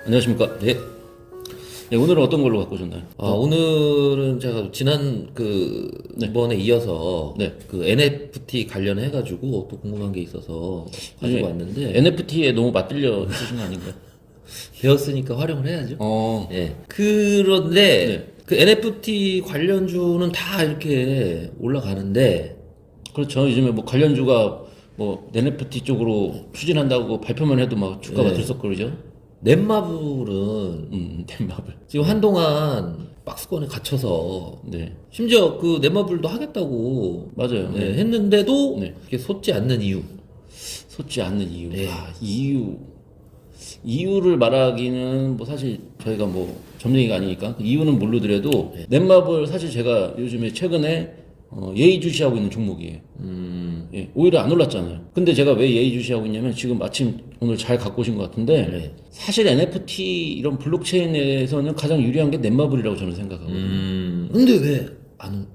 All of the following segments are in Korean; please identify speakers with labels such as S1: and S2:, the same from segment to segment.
S1: 안녕하십니까. 네. 네, 오늘은 어떤 걸로 갖고 오셨나요?
S2: 오늘은 제가 지난 번에 이어서
S1: 네.
S2: 그 NFT 관련해가지고 또 궁금한 게 있어서 가지고 왔는데
S1: NFT에 너무 맞들려 있으신 거 아닌가요?
S2: 배웠으니까 활용을 해야죠.
S1: 네.
S2: 그런데 그 NFT 관련주는 다 이렇게 올라가는데
S1: 그렇죠. 요즘에 뭐 관련주가 뭐 NFT 쪽으로 추진한다고 발표만 해도 막 주가가 들썩거리죠.
S2: 넷마블은
S1: 넷마블.
S2: 지금 한동안 박스권에 갇혀서
S1: 네.
S2: 심지어 그 넷마블도 하겠다고
S1: 맞아요.
S2: 네, 했는데도
S1: 네.
S2: 이게 솟지 않는 이유.
S1: 솟지 않는 이유.
S2: 네.
S1: 이유를 말하기는 뭐 사실 저희가 뭐 점쟁이가 아니니까 그 이유는 모르더라도 넷마블 사실 제가 요즘에 최근에 예의주시하고 있는 종목이에요. 예, 오히려 안 올랐잖아요. 근데 제가 왜 예의주시하고 있냐면 지금 마침 오늘 잘 갖고 오신 것 같은데
S2: 네.
S1: 사실 NFT 이런 블록체인에서는 가장 유리한 게 넷마블이라고 저는 생각하거든요.
S2: 근데 왜 안,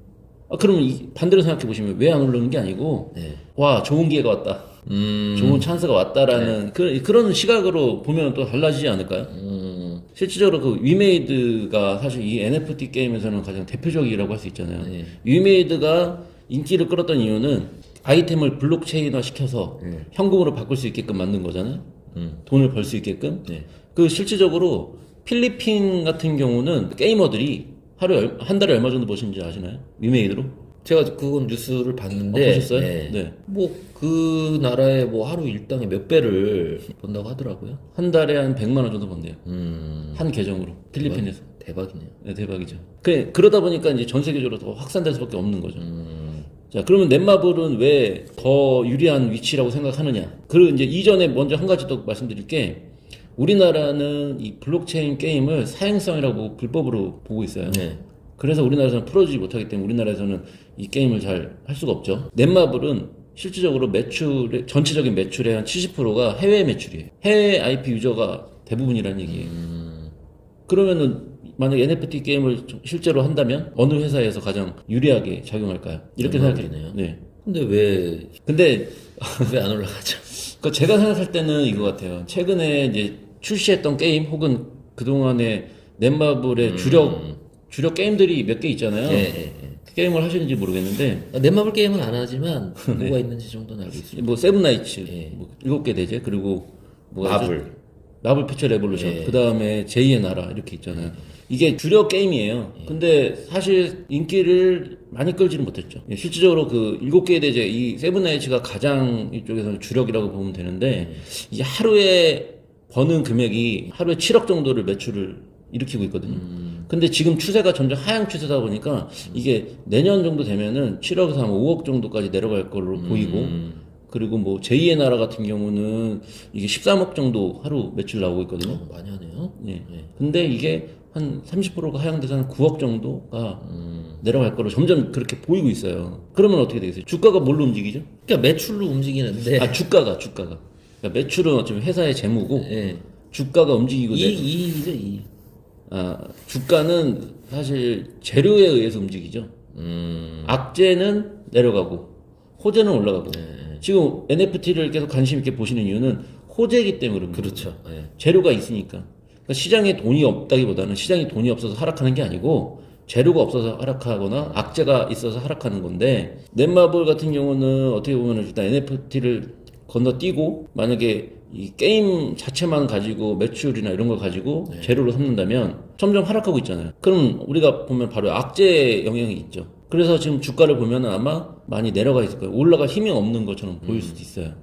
S1: 그러면 반대로 생각해 보시면 왜 안 올라오는 게 아니고
S2: 네.
S1: 와 좋은 기회가 왔다. 좋은 찬스가 왔다라는 그런 시각으로 보면 또 달라지지 않을까요? 실질적으로 그 위메이드가 사실 이 NFT 게임에서는 가장 대표적이라고 할 수 있잖아요.
S2: 네.
S1: 위메이드가 인기를 끌었던 이유는 아이템을 블록체인화 시켜서 현금으로 바꿀 수 있게끔 만든 거잖아요. 돈을 벌 수 있게끔. 그 실질적으로 필리핀 같은 경우는 게이머들이 하루에 한 달에 얼마 정도 버시는지 아시나요? 위메이드로?
S2: 제가 그건 뉴스를 봤는데
S1: 보셨어요?
S2: 네.
S1: 네.
S2: 뭐 그 나라의 뭐 하루 일당의 몇 배를 번다고 하더라고요.
S1: 한 달에 한 100만 원 정도 번대요. 한 계정으로. 필리핀에서.
S2: 대박이네요.
S1: 네, 대박이죠. 그러다 보니까 이제 전 세계적으로 더 확산될 수밖에 없는 거죠. 자, 그러면 넷마블은 왜 더 유리한 위치라고 생각하느냐? 그리고 이제 이전에 먼저 한 가지 더 말씀드릴 게 우리나라는 이 블록체인 게임을 사행성이라고 불법으로 보고 있어요.
S2: 네.
S1: 그래서 우리나라에서는 풀어주지 못하기 때문에 우리나라에서는 이 게임을 잘 할 수가 없죠. 넷마블은 실질적으로 전체적인 매출의 한 70%가 해외 매출이에요. 해외 IP 유저가 대부분이라는 얘기예요. 그러면은 만약 NFT 게임을 실제로 한다면 어느 회사에서 가장 유리하게 작용할까요? 이렇게 생각해요. 네.
S2: 근데 왜 안 올라가죠?
S1: 그러니까 제가 생각할 때는 이거 같아요. 최근에 이제 출시했던 게임 혹은 그동안에 넷마블의 주력 게임들이 몇 개 있잖아요. 그 게임을 하시는지 모르겠는데
S2: 넷마블 게임은 안 하지만 뭐가 있는지 정도는 알고 있습니다.
S1: 뭐 세븐나이츠 뭐 7개 되죠. 그리고 뭐가 있죠? 마블 피처 레볼루션 그 다음에 제2의 나라 이렇게 있잖아요. 이게 주력 게임이에요. 근데 사실 인기를 많이 끌지는 못했죠. 실질적으로 그 7개의 대제 이 세븐나이츠가 가장 이쪽에서는 주력이라고 보면 되는데 이게 하루에 버는 금액이 하루에 7억 정도를 매출을 일으키고 있거든요. 근데 지금 추세가 점점 하향 추세다 보니까 이게 내년 정도 되면은 7억에서 한 5억 정도까지 내려갈 걸로 보이고 그리고 뭐 제2의 나라 같은 경우는 이게 13억 정도 하루 매출 나오고 있거든요.
S2: 많이 하네요.
S1: 예. 근데 이게 한 30%가 하향돼서 한 9억 정도가 내려갈 거로 점점 그렇게 보이고 있어요. 그러면 어떻게 되겠어요? 주가가 뭘로 움직이죠?
S2: 그러니까 매출로 움직이는데
S1: 주가가. 그러니까 매출은 어쩌면 회사의 재무고 주가가 움직이고
S2: 이익이죠, 이익.
S1: 주가는 사실 재료에 의해서 움직이죠. 악재는 내려가고 호재는 올라가고. 지금 NFT를 계속 관심 있게 보시는 이유는 호재이기 때문에
S2: 그렇죠.
S1: 재료가 있으니까. 그러니까 시장에 돈이 없다기보다는 시장에 돈이 없어서 하락하는 게 아니고 재료가 없어서 하락하거나 악재가 있어서 하락하는 건데 넷마블 같은 경우는 어떻게 보면 일단 NFT를 건너뛰고 만약에 이 게임 자체만 가지고 매출이나 이런 걸 가지고 재료로 삼는다면 점점 하락하고 있잖아요. 그럼 우리가 보면 바로 악재의 영향이 있죠. 그래서 지금 주가를 보면 아마 많이 내려가 있을 거예요. 올라갈 힘이 없는 것처럼 보일 수도 있어요.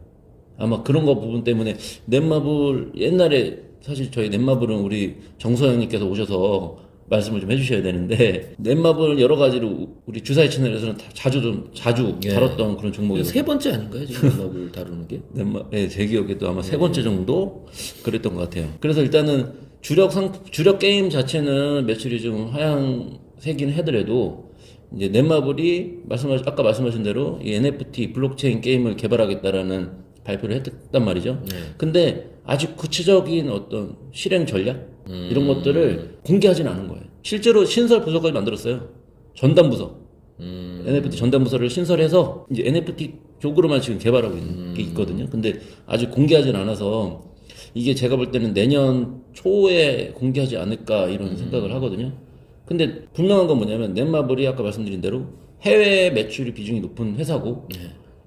S1: 아마 그런 거 부분 때문에 넷마블 옛날에 사실 저희 넷마블은 우리 정서영님께서 오셔서 말씀을 좀 해주셔야 되는데 넷마블 여러 가지로 우리 주사위 채널에서는 자주 다뤘던 그런 종목이에요.
S2: 세 번째 아닌가요, 지금 넷마블 다루는 게?
S1: 제 기억에도 아마 세 번째 정도 그랬던 것 같아요. 그래서 일단은 주력 게임 자체는 매출이 좀 하향세긴 하더라도 이제 넷마블이 아까 말씀하신 대로 이 NFT 블록체인 게임을 개발하겠다라는 발표를 했단 말이죠. 근데 아직 구체적인 어떤 실행 전략 이런 것들을 공개하진 않은 거예요. 실제로 신설 부서까지 만들었어요. 전담 부서. NFT 전담 부서를 신설해서 이제 NFT 쪽으로만 지금 개발하고 있는 게 있거든요. 근데 아직 공개하진 않아서 이게 제가 볼 때는 내년 초에 공개하지 않을까 이런 생각을 하거든요. 근데 분명한 건 뭐냐면 넷마블이 아까 말씀드린 대로 해외 매출이 비중이 높은 회사고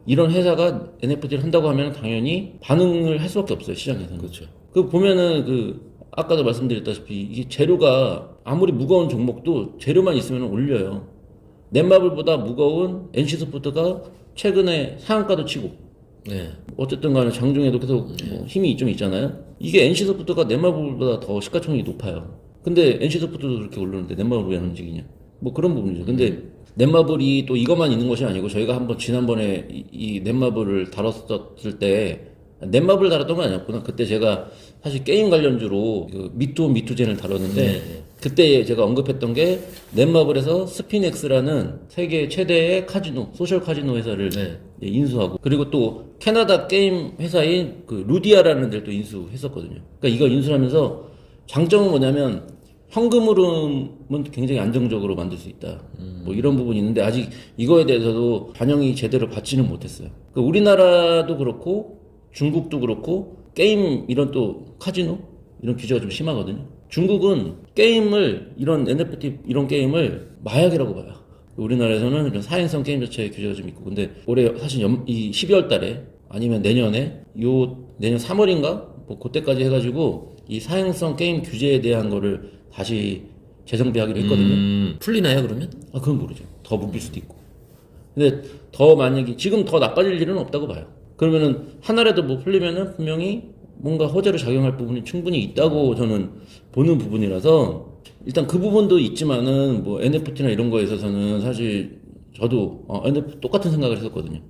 S1: 이런 회사가 NFT를 한다고 하면 당연히 반응을 할 수밖에 없어요, 시장에서는.
S2: 그렇죠.
S1: 그 보면은 아까도 말씀드렸다시피 이게 재료가 아무리 무거운 종목도 재료만 있으면 올려요. 넷마블보다 무거운 NC소프트가 최근에 상한가도 치고
S2: 네.
S1: 어쨌든 간에 장중에도 계속 뭐 힘이 좀 있잖아요. 이게 NC소프트가 넷마블보다 더 시가총액이 높아요. 근데 NC소프트도 그렇게 오르는데 넷마블 왜 안 움직이냐? 뭐 그런 부분이죠. 근데 넷마블이 또 이것만 있는 것이 아니고 저희가 한번 지난번에 이 넷마블을 다뤘을 때 넷마블 다뤘던 건 아니었구나. 그때 제가 사실 게임 관련주로 그 미투 미투젠을 다뤘는데 그때 제가 언급했던 게 넷마블에서 스피넥스라는 세계 최대의 카지노, 소셜 카지노 회사를 인수하고 그리고 또 캐나다 게임 회사인 그 루디아라는 데를 또 인수했었거든요. 그러니까 이걸 인수하면서 장점은 뭐냐면 현금흐름은 굉장히 안정적으로 만들 수 있다. 뭐 이런 부분이 있는데 아직 이거에 대해서도 반영이 제대로 받지는 못했어요. 그러니까 우리나라도 그렇고 중국도 그렇고 게임 이런 또 카지노 이런 규제가 좀 심하거든요. 중국은 게임을 이런 NFT 이런 게임을 마약이라고 봐요. 우리나라에서는 이런 사행성 게임 자체의 규제가 좀 있고 근데 올해 사실 이 12월 달에 아니면 내년에 내년 3월인가 뭐 그때까지 해가지고 이 사행성 게임 규제에 대한 거를 다시 재정비하기로 했거든요.
S2: 풀리나요 그러면?
S1: 아 그건 모르죠. 더 묶일 수도 있고. 근데 더 만약에 지금 더 나빠질 일은 없다고 봐요. 그러면은 하나라도 뭐 풀리면은 분명히 뭔가 호재로 작용할 부분이 충분히 있다고 저는 보는 부분이라서 일단 그 부분도 있지만은 뭐 NFT나 이런 거에 있어서는 사실 저도 NFT 똑같은 생각을 했었거든요.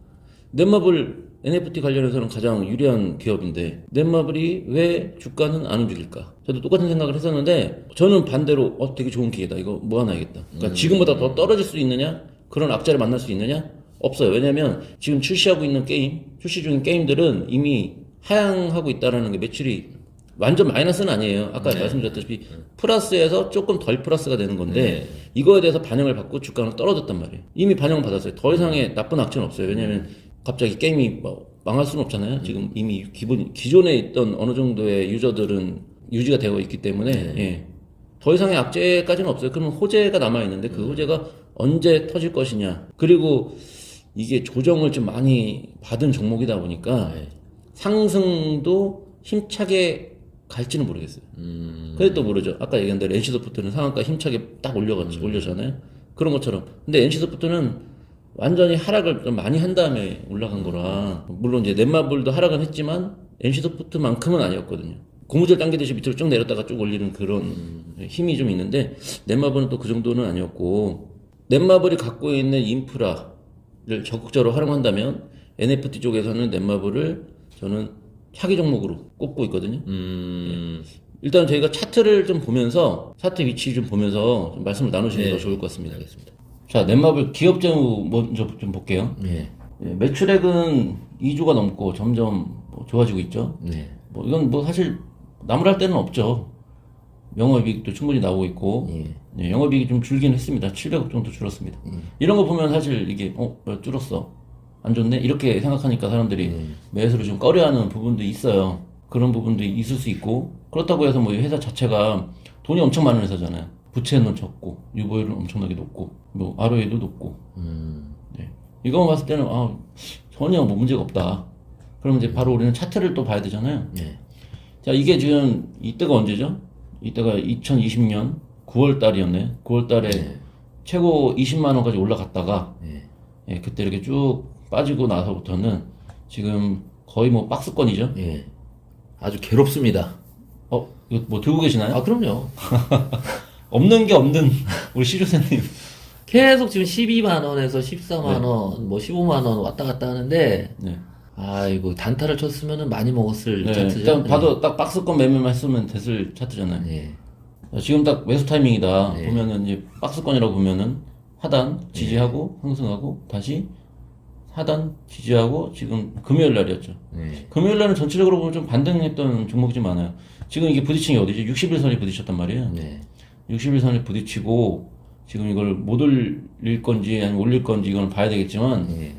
S1: 넷마블 NFT 관련해서는 가장 유리한 기업인데 넷마블이 왜 주가는 안 움직일까? 저도 똑같은 생각을 했었는데 저는 반대로 되게 좋은 기회다. 이거 뭐 하나 알겠다. 그러니까 지금보다 더 떨어질 수 있느냐? 그런 악재를 만날 수 있느냐? 없어요. 왜냐면 지금 출시 중인 게임들은 이미 하향하고 있다라는 게 매출이 완전 마이너스는 아니에요. 아까 말씀드렸다시피 플러스에서 조금 덜 플러스가 되는 건데 이거에 대해서 반영을 받고 주가는 떨어졌단 말이에요. 이미 반영을 받았어요. 더 이상의 나쁜 악재는 없어요. 왜냐면 갑자기 게임이 뭐 망할 수는 없잖아요. 지금 이미 기존에 있던 어느 정도의 유저들은 유지가 되어 있기 때문에 예. 더 이상의 악재까지는 없어요. 그러면 호재가 남아 있는데 그 호재가 언제 터질 것이냐. 그리고 이게 조정을 좀 많이 받은 종목이다 보니까 상승도 힘차게 갈지는 모르겠어요. 그래도 모르죠. 아까 얘기한 대로 NC소프트는 상한가 힘차게 딱 올려잖아요. 그런 것처럼. 근데 NC소프트는 완전히 하락을 좀 많이 한 다음에 올라간 거라. 물론 이제 넷마블도 하락은 했지만 NC소프트만큼은 아니었거든요. 고무줄 당기듯이 밑으로 쭉 내렸다가 쭉 올리는 그런 힘이 좀 있는데 넷마블은 또 그 정도는 아니었고 넷마블이 갖고 있는 인프라를 적극적으로 활용한다면 NFT 쪽에서는 넷마블을 저는 차기 종목으로 꼽고 있거든요. 일단 저희가 차트를 좀 보면서 차트 위치 좀 보면서 좀 말씀을 나누시는 게 더 좋을 것 같습니다.
S2: 알겠습니다.
S1: 자, 넷마블 기업 재무 먼저 좀 볼게요.
S2: 네.
S1: 예, 매출액은 2조가 넘고 점점 뭐 좋아지고 있죠.
S2: 네.
S1: 뭐 이건 뭐 사실 나무랄 데는 없죠. 영업이익도 충분히 나오고 있고 예, 영업이익이 좀 줄긴 했습니다. 700억 정도 줄었습니다. 이런 거 보면 사실 이게 왜 줄었어? 안 좋네? 이렇게 생각하니까 사람들이 매수를 좀 꺼려하는 부분도 있어요. 그런 부분도 있을 수 있고 그렇다고 해서 뭐 이 회사 자체가 돈이 엄청 많은 회사잖아요. 부채는 적고 유보율은 엄청나게 높고 뭐 ROE도 높고 네. 이거만 봤을 때는 전혀 뭐 문제가 없다. 그러면 이제 바로 우리는 차트를 또 봐야 되잖아요.
S2: 네.
S1: 자, 이게 지금 이때가 언제죠? 이때가 2020년 9월 달이었네. 9월 달에 최고 20만 원까지 올라갔다가 예, 그때 이렇게 쭉 빠지고 나서부터는 지금 거의 뭐 박스권이죠.
S2: 예. 아주 괴롭습니다.
S1: 이거 뭐 들고 계시나요?
S2: 아, 그럼요.
S1: 없는 게 없는 우리 시조세님.
S2: 계속 지금 12만 원에서 14만 원, 뭐 15만 원 왔다 갔다 하는데
S1: 네.
S2: 이거 단타를 쳤으면은 많이 먹었을
S1: 네,
S2: 차트죠.
S1: 일단 봐도 딱 박스권 매매만 했으면 됐을 차트잖아요.
S2: 네.
S1: 지금 딱 매수 타이밍이다.
S2: 네.
S1: 보면은 이제 박스권이라고 보면은 하단 지지하고 상승하고 다시 하단 지지하고 지금 금요일 날이었죠.
S2: 네.
S1: 금요일 날은 전체적으로 보면 좀 반등했던 종목이 좀 많아요. 지금 이게 부딪힌 게 어디죠? 60일선이 부딪혔단 말이에요.
S2: 네.
S1: 60일선이 부딪히고 지금 이걸 못 올릴 건지 아니면 올릴 건지 이건 봐야 되겠지만
S2: 네.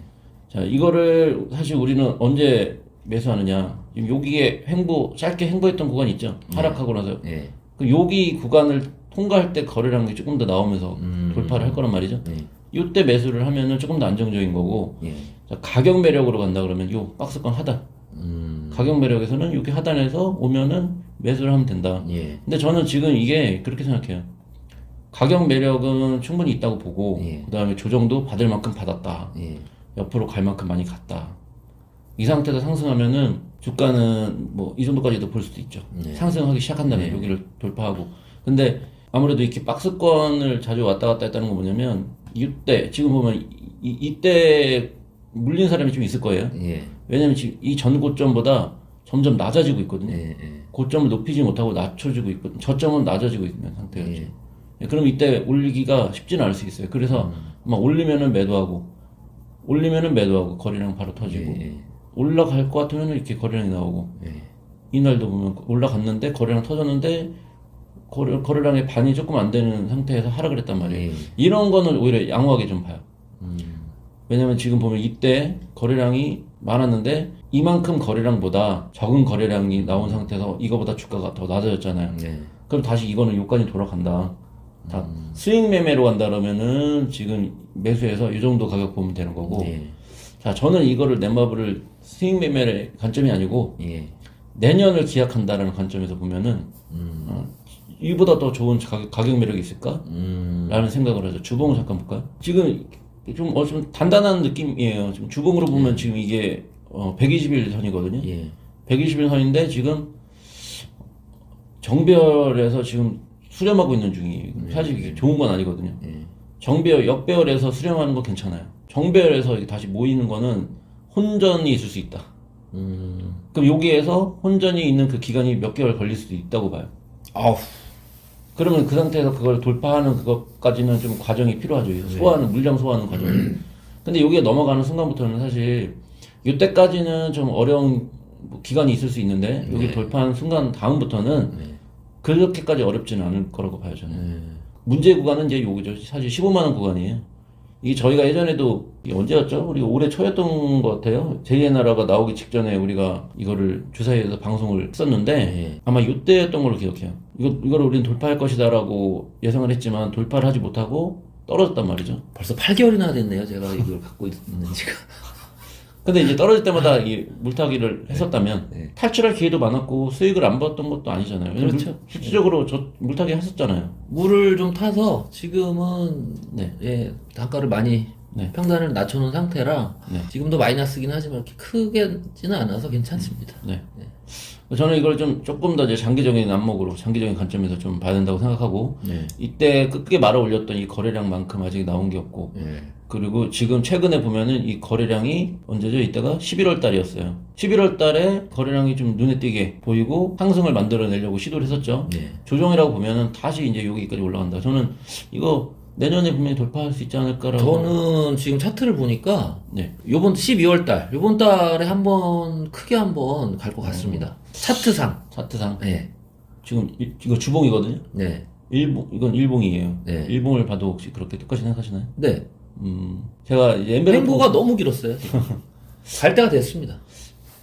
S1: 자, 이거를 사실 우리는 언제 매수하느냐. 지금 여기에 짧게 횡보했던 구간이 있죠. 하락하고 나서.
S2: 예.
S1: 그 여기 구간을 통과할 때 거래량이 조금 더 나오면서 돌파를 할 거란 말이죠.
S2: 예.
S1: 이때 매수를 하면은 조금 더 안정적인 거고,
S2: 예.
S1: 자, 가격 매력으로 간다 그러면 요 박스권 하단. 가격 매력에서는 여기 하단에서 오면은 매수를 하면 된다.
S2: 예.
S1: 근데 저는 지금 이게 그렇게 생각해요. 가격 매력은 충분히 있다고 보고,
S2: 예.
S1: 그 다음에 조정도 받을 만큼 받았다.
S2: 예.
S1: 옆으로 갈 만큼 많이 갔다. 이 상태에서 상승하면은 주가는 뭐 이 정도까지도 볼 수도 있죠.
S2: 네.
S1: 상승하기 시작한다면 여기를 돌파하고. 근데 아무래도 이렇게 박스권을 자주 왔다 갔다 했다는 건 뭐냐면 이때 지금 보면 이때 물린 사람이 좀 있을 거예요.
S2: 예.
S1: 왜냐면 지금 이 전 고점보다 점점 낮아지고 있거든요.
S2: 예. 예.
S1: 고점을 높이지 못하고 낮춰지고 있거든요. 저점은 낮아지고 있는 상태예요.
S2: 예.
S1: 지금. 그럼 이때 올리기가 쉽지는 않을 수 있어요. 그래서 막 올리면은 매도하고 거래량 바로 터지고
S2: 예.
S1: 올라갈 것 같으면 이렇게 거래량이 나오고
S2: 예.
S1: 이날도 보면 올라갔는데 거래량 터졌는데 거래량의 반이 조금 안 되는 상태에서 하락을 했단 말이에요.
S2: 예.
S1: 이런 거는 오히려 양호하게 좀 봐요. 왜냐면 지금 보면 이때 거래량이 많았는데 이만큼 거래량보다 적은 거래량이 나온 상태에서 이거보다 주가가 더 낮아졌잖아요.
S2: 예.
S1: 그럼 다시 이거는 요까지 돌아간다. 다 스윙 매매로 간다 그러면은 지금 매수해서 이 정도 가격 보면 되는 거고.
S2: 예.
S1: 자, 저는 이거를 넷마블을 스윙 매매의 관점이 아니고
S2: 예.
S1: 내년을 기약한다라는 관점에서 보면은 이보다 더 좋은 가격 매력이 있을까? 라는 생각을 하죠. 주봉을 잠깐 볼까요? 지금 좀 단단한 느낌이에요. 지금 주봉으로 보면 지금 이게 120일 선이거든요.
S2: 예.
S1: 120일 선인데 지금 정배열에서 지금 수렴하고 있는 중이에요. 사실 이게 좋은 건 아니거든요. 정배열, 역배열에서 수렴하는 거 괜찮아요. 정배열에서 이렇게 다시 모이는 거는 혼전이 있을 수 있다. 그럼 여기에서 혼전이 있는 그 기간이 몇 개월 걸릴 수도 있다고 봐요.
S2: 아우.
S1: 그러면 그 상태에서 그걸 돌파하는 그것까지는 좀 과정이 필요하죠. 물량 소화하는 과정. 근데 여기에 넘어가는 순간부터는 사실 이때까지는 좀 어려운 기간이 있을 수 있는데 여기 돌파하는 순간 다음부터는 그렇게까지 어렵지는 않을 거라고 봐요, 저는. 문제 구간은 이제 여기죠. 사실 15만 원 구간이에요. 이게 저희가 예전에도 언제였죠? 우리 올해 초였던 것 같아요. 제2의 나라가 나오기 직전에 우리가 이거를 주사위에서 방송을 했었는데 아마 이때였던 걸로 기억해요. 이거를 우리는 돌파할 것이다라고 예상을 했지만 돌파를 하지 못하고 떨어졌단 말이죠.
S2: 벌써 8개월이나 됐네요. 제가 이걸 갖고 있는 지가.
S1: 근데 이제 떨어질 때마다 이 물타기를 했었다면
S2: 네.
S1: 탈출할 기회도 많았고 수익을 안 봤던 것도 아니잖아요. 왜냐면
S2: 그렇죠.
S1: 실질적으로 저 물타기 했었잖아요.
S2: 물을 좀 타서 지금은
S1: 네.
S2: 예, 단가를 많이
S1: 네.
S2: 평단을 낮춰놓은 상태라
S1: 네.
S2: 지금도 마이너스긴 하지만 그렇게 크게지는 않아서 괜찮습니다.
S1: 네. 저는 이걸 좀 조금 더 이제 장기적인 안목으로 장기적인 관점에서 좀 봐야 된다고 생각하고
S2: 네.
S1: 이때 크게 말아 올렸던 이 거래량만큼 아직 나온 게 없고
S2: 예.
S1: 그리고 지금 최근에 보면은 이 거래량이 언제죠? 이때가 11월 달이었어요. 11월 달에 거래량이 좀 눈에 띄게 보이고 상승을 만들어내려고 시도를 했었죠.
S2: 네.
S1: 조정이라고 보면은 다시 이제 여기까지 올라간다. 저는 이거 내년에 분명히 돌파할 수 있지 않을까라고.
S2: 저는 지금 차트를 보니까
S1: 네.
S2: 요번 12월 달, 요번 달에 한번 크게 한번 갈 것 같습니다. 차트상.
S1: 차트상.
S2: 네.
S1: 지금 이거 주봉이거든요.
S2: 네.
S1: 이건 일봉이에요.
S2: 네.
S1: 일봉을 봐도 혹시 그렇게 똑같이 생각하시나요?
S2: 네.
S1: 제가 이제 엔벨로프
S2: 횡보가 너무 길었어요. 지금. 갈 때가 됐습니다.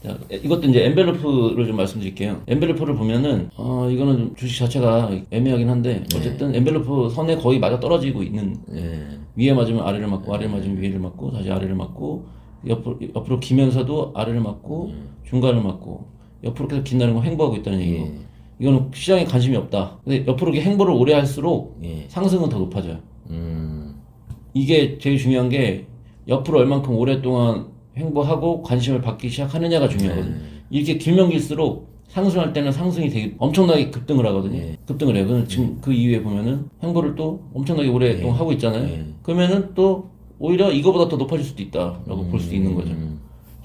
S1: 자, 이것도 이제 엔벨로프를 좀 말씀드릴게요. 엔벨로프를 보면은 이거는 좀 주식 자체가 애매하긴 한데 어쨌든 엔벨로프 선에 거의 맞아 떨어지고 있는
S2: 네.
S1: 위에 맞으면 아래를 맞고 아래를 맞으면 위를 맞고 다시 아래를 맞고 옆으로 기면서도 아래를 맞고 중간을 맞고 옆으로 계속 긴다는 건 횡보하고 있다는 얘기고 이거는 시장에 관심이 없다. 근데 옆으로 이렇게 횡보를 오래 할수록
S2: 예.
S1: 상승은 더 높아져요. 이게 제일 중요한 게 옆으로 얼만큼 오랫동안 횡보하고 관심을 받기 시작하느냐가 중요하거든요. 이렇게 길면 길수록 상승할 때는 상승이 되게 엄청나게 급등을 하거든요. 급등을 해요. 그럼 지금 그 이후에 보면은 횡보를 또 엄청나게 오랫동안 하고 있잖아요. 그러면은 또 오히려 이거보다 더 높아질 수도 있다라고 볼 수 있는 거죠.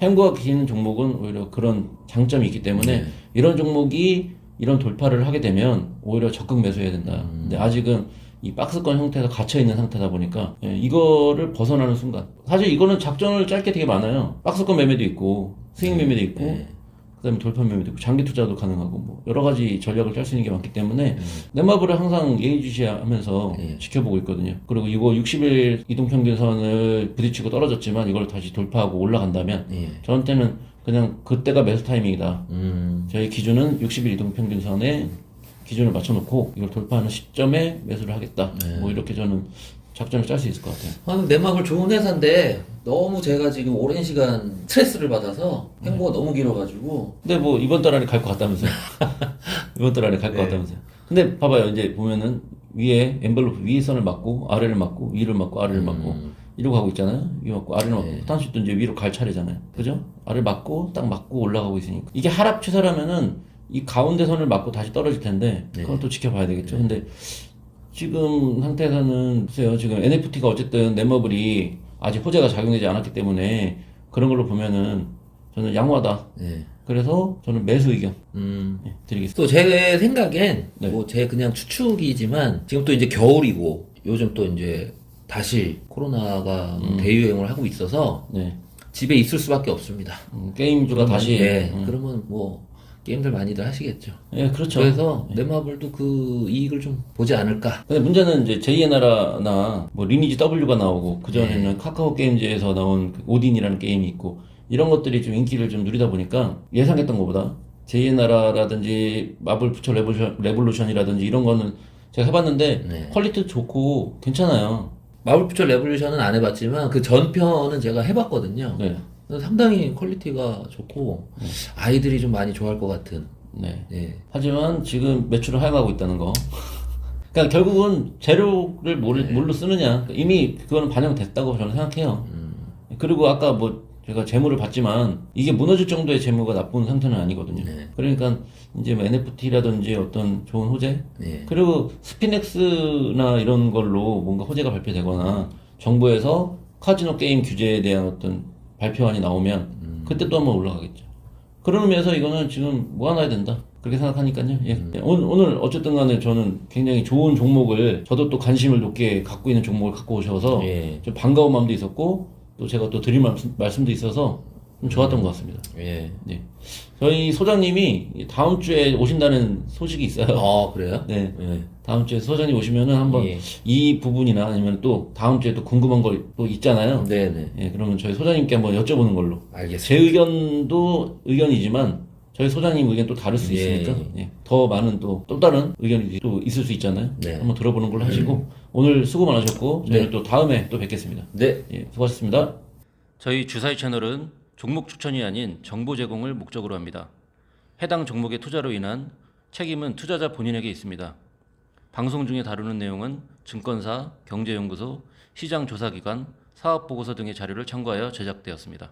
S1: 횡보가 긴 종목은 오히려 그런 장점이 있기 때문에 이런 종목이 이런 돌파를 하게 되면 오히려 적극 매수해야 된다. 근데 아직은 이 박스권 형태가 갇혀있는 상태다 보니까 이거를 벗어나는 순간 사실 이거는 작전을 짤 게 되게 많아요. 박스권 매매도 있고 스윙 매매도 있고 그다음에 돌파 매매도 있고 장기 투자도 가능하고 뭐 여러 가지 전략을 짤 수 있는 게 많기 때문에 넷마블을 항상 예의주시하면서 지켜보고 있거든요. 그리고 이거 60일 이동평균선을 부딪히고 떨어졌지만 이걸 다시 돌파하고 올라간다면 저한테는 그냥 그때가 매수 타이밍이다. 저희 기준은 60일 이동 평균선에 기준을 맞춰놓고 이걸 돌파하는 시점에 매수를 하겠다. 뭐 이렇게 저는 작전을 짤 수 있을 것 같아요.
S2: 아, 넷마블 좋은 회사인데 너무 제가 지금 오랜 시간 스트레스를 받아서 행보가 너무 길어가지고
S1: 근데 뭐 이번 달 안에 갈 것 같다면서요. 이번 달 안에 갈 것 같다면서요. 근데 봐봐요. 이제 보면은 위에 엔벨로프 위에 선을 맞고 아래를 맞고 위를 맞고 아래를 맞고 이러고 가고 있잖아요. 위 맞고 아래를 맞고 탄수도 이제 위로 갈 차례잖아요. 그죠? 아래를 맞고 딱 맞고 올라가고 있으니까 이게 하락 추세라면은 이 가운데 선을 맞고 다시 떨어질 텐데 그건 또 지켜봐야 되겠죠. 근데 지금 상태에서는 글쎄요. 지금 NFT가 어쨌든 넷마블이 아직 호재가 작용되지 않았기 때문에 그런 걸로 보면은 저는 양호하다.
S2: 네.
S1: 그래서 저는 매수 의견 드리겠습니다.
S2: 또 제 생각엔
S1: 네.
S2: 뭐 제 그냥 추측이지만 지금 또 이제 겨울이고 요즘 또 이제 다시 코로나가 대유행을 하고 있어서
S1: 네.
S2: 집에 있을 수밖에 없습니다.
S1: 게임주가 다시
S2: 네. 그러면 뭐 게임들 많이들 하시겠죠.
S1: 예, 그렇죠.
S2: 그래서 넷마블도 그 이익을 좀 보지 않을까.
S1: 근데 문제는 이제 제2의 나라나 뭐 리니지 W가 나오고 그 전에는 카카오 게임즈에서 나온 그 오딘이라는 게임이 있고 이런 것들이 좀 인기를 좀 누리다 보니까 예상했던 것보다 제2의 나라라든지 마블 퓨처 레볼루션이라든지 이런 거는 제가 해봤는데 퀄리티 좋고 괜찮아요.
S2: 마블 퓨처 레볼루션은 안 해봤지만 그 전편은 제가 해봤거든요.
S1: 네.
S2: 그래서 상당히 퀄리티가 좋고 아이들이 좀 많이 좋아할 것 같은.
S1: 네.
S2: 예.
S1: 하지만 지금 매출을 하향하고 있다는 거. 그러니까 결국은 재료를 뭘로 쓰느냐 이미 그거는 반영됐다고 저는 생각해요. 그리고 아까 뭐 제가 재물을 봤지만 이게 무너질 정도의 재무가 나쁜 상태는 아니거든요. 그러니까 이제 뭐 NFT라든지 어떤 좋은 호재 그리고 스피넥스나 이런 걸로 뭔가 호재가 발표되거나 정부에서 카지노 게임 규제에 대한 어떤 발표안이 나오면 그때 또 한번 올라가겠죠. 그런 의미에서 이거는 지금 모아놔야 된다. 그렇게 생각하니까요. 예. 오늘 어쨌든 간에 저는 굉장히 좋은 종목을 저도 또 관심을 높게 갖고 있는 종목을 갖고 오셔서 좀 반가운 마음도 있었고 또 제가 또 드릴 말씀도 있어서 좀 좋았던 것 같습니다.
S2: 예.
S1: 네. 저희 소장님이 다음 주에 오신다는 소식이 있어요.
S2: 아, 그래요?
S1: 네.
S2: 예.
S1: 다음 주에 소장님 오시면은 한번 이 부분이나 아니면 또 다음 주에 또 궁금한 거 또 있잖아요.
S2: 네네.
S1: 예, 그러면 저희 소장님께 한번 여쭤보는 걸로.
S2: 알겠습니다.
S1: 제 의견도 의견이지만 저희 소장님 의견 또 다를 수 있으니까 예, 더 많은 또 다른 의견이 또 있을 수 있잖아요.
S2: 네.
S1: 한번 들어보는 걸로 하시고 오늘 수고 많으셨고 저희는 또 다음에 또 뵙겠습니다.
S2: 네.
S1: 예, 수고하셨습니다. 저희 주사위 채널은 종목 추천이 아닌 정보 제공을 목적으로 합니다. 해당 종목의 투자로 인한 책임은 투자자 본인에게 있습니다. 방송 중에 다루는 내용은 증권사, 경제연구소, 시장조사기관, 사업보고서 등의 자료를 참고하여 제작되었습니다.